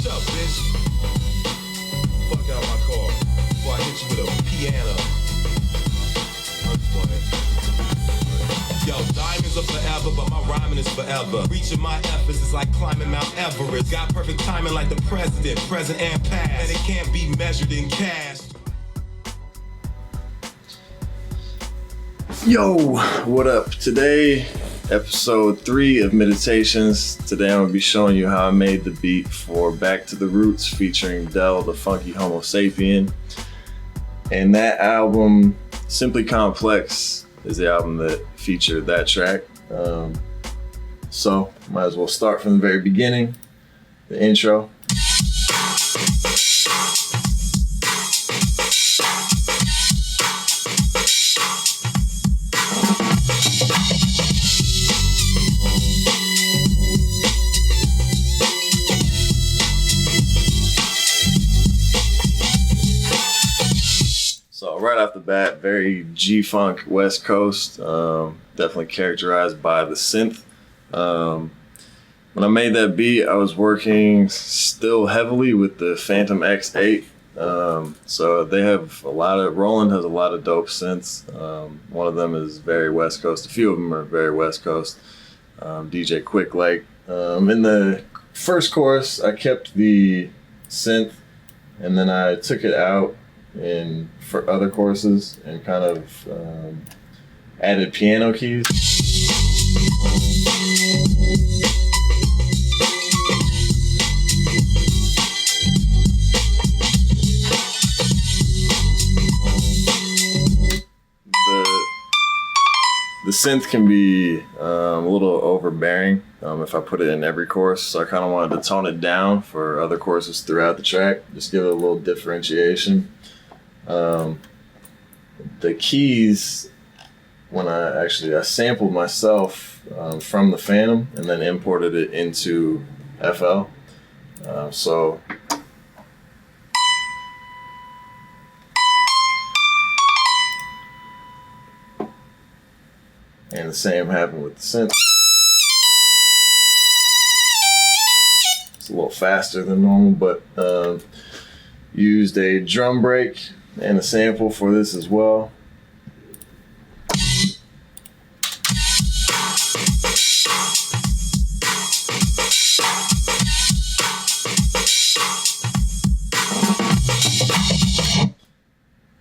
Shut up, bitch. Fuck out my car before I hit you with a piano. I'm just playing. Yo, diamonds are forever, but my rhyming is forever. Reaching my efforts is like climbing Mount Everest. Got perfect timing like the president, present and past. And it can't be measured in cash. Yo, what up? Today, episode 3 of Miditations. Today I'm going to be showing you how I made the beat for Back to the Roots featuring Del, the Funky Homosapien. And that album, Simply Complex, is the album that featured that track. So, might as well start from the very beginning, the intro. So right off the bat, very G-Funk West Coast, definitely characterized by the synth. When I made that beat, I was working still heavily with the Phantom X8. So they have Roland has a lot of dope synths. One of them is very West Coast. A few of them are very West Coast. DJ Quick Lake. In the first chorus, I kept the synth and then I took it out for other courses and kind of added piano keys. The synth can be a little overbearing if I put it in every chorus, so I kind of wanted to tone it down for other courses throughout the track, just give it a little differentiation. The keys, when I sampled myself from the Phantom and then imported it into FL. And the same happened with the synth. It's a little faster than normal, but used a drum break and a sample for this as well.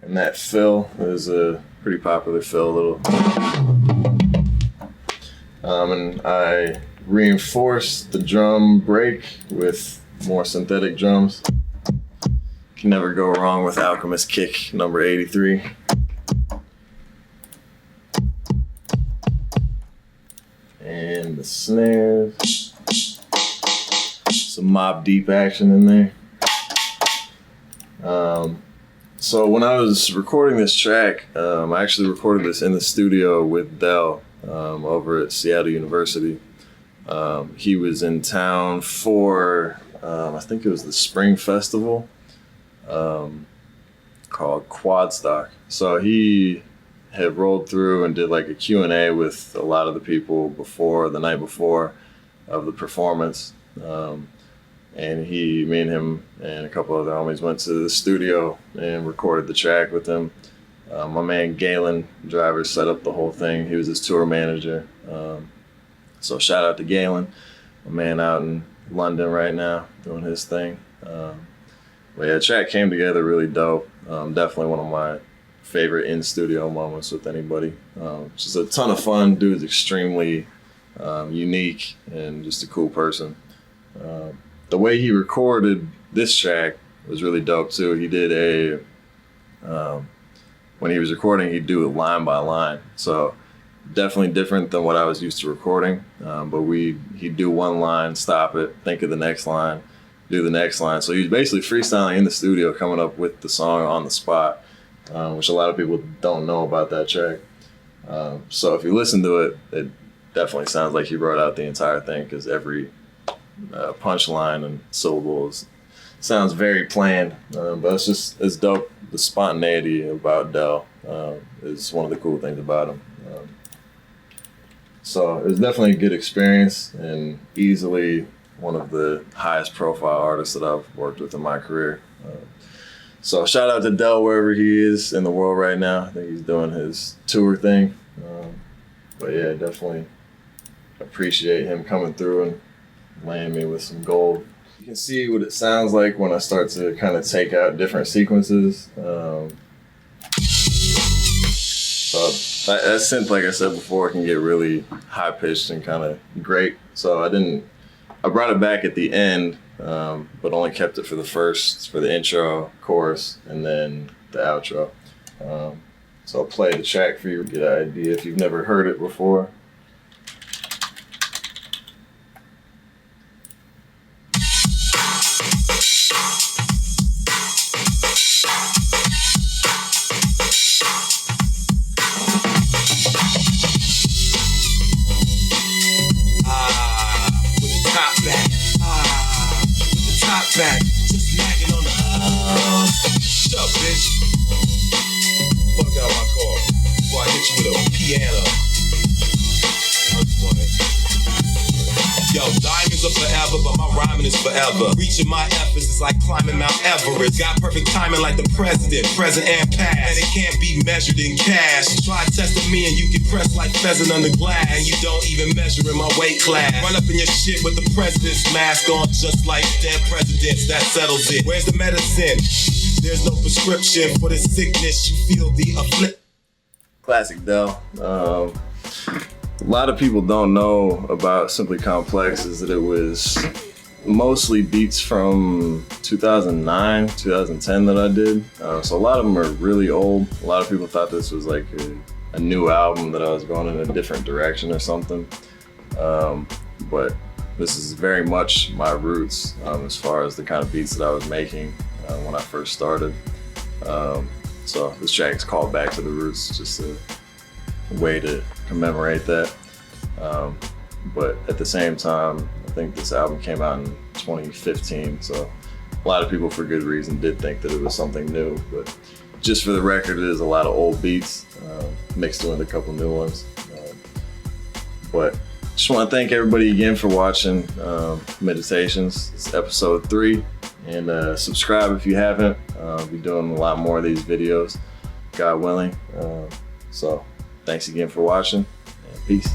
And that fill is a pretty popular fill, and I reinforced the drum break with more synthetic drums. Can never go wrong with Alchemist Kick number 83. And the snares. Some Mobb Deep action in there. So when I was recording this track, I actually recorded this in the studio with Del over at Seattle University. He was in town for, I think it was the Spring Festival. Called Quadstock. So he had rolled through and did like a Q&A with a lot of the people the night before of the performance. And me and him and a couple other homies went to the studio and recorded the track with him. My man Galen Driver set up the whole thing. He was his tour manager. So shout out to Galen, my man out in London right now doing his thing. But yeah, the track came together really dope. Definitely one of my favorite in-studio moments with anybody. Just a ton of fun. Dude's extremely unique and just a cool person. The way he recorded this track was really dope too. He did when he was recording, he'd do it line by line. So definitely different than what I was used to recording. But he'd do one line, stop it, think of the next line, do the next line. So he was basically freestyling in the studio, coming up with the song on the spot, which a lot of people don't know about that track. So if you listen to it, it definitely sounds like he wrote out the entire thing, because every punchline and syllables sounds very planned. But it's dope. The spontaneity about Del is one of the cool things about him. So it was definitely a good experience and easily one of the highest profile artists that I've worked with in my career. So shout out to Del wherever he is in the world right now. I think he's doing his tour thing. But yeah, definitely appreciate him coming through and laying me with some gold. You can see what it sounds like when I start to kind of take out different sequences. So that synth, like I said before, can get really high pitched and kind of great. So I brought it back at the end, but only kept it for the intro, chorus, and then the outro. So I'll play the track for you to get an idea if you've never heard it before. Back, just nagging on the shut up, bitch. Fuck out my car before I hit you with a piano. I'm just playing. Yo, diamonds are forever, but my rhyming is forever. Reaching my efforts is like climbing Mount Everest. Got perfect timing like the president, present and past. And it can't be measured in cash. Try testing me and you get pressed like pheasant under glass. And you don't even measure in my weight class. Run up in your shit with the president's mask on, just like dead presidents. That settles it. Where's the medicine? There's no prescription for this sickness. You feel the afflict. Classic Del. A lot of people don't know about Simply Complex is that it was mostly beats from 2009, 2010 that I did. So a lot of them are really old. A lot of people thought this was like a new album, that I was going in a different direction or something. But this is very much my roots as far as the kind of beats that I was making when I first started. So this track is called Back to the Roots, just a way to commemorate that. But at the same time, I think this album came out in 2015, so a lot of people, for good reason, did think that it was something new. But just for the record, it is a lot of old beats mixed with a couple new ones. But just want to thank everybody again for watching Meditations. It's episode 3, and subscribe if you haven't. I'll be doing a lot more of these videos, God willing. So thanks again for watching, and peace.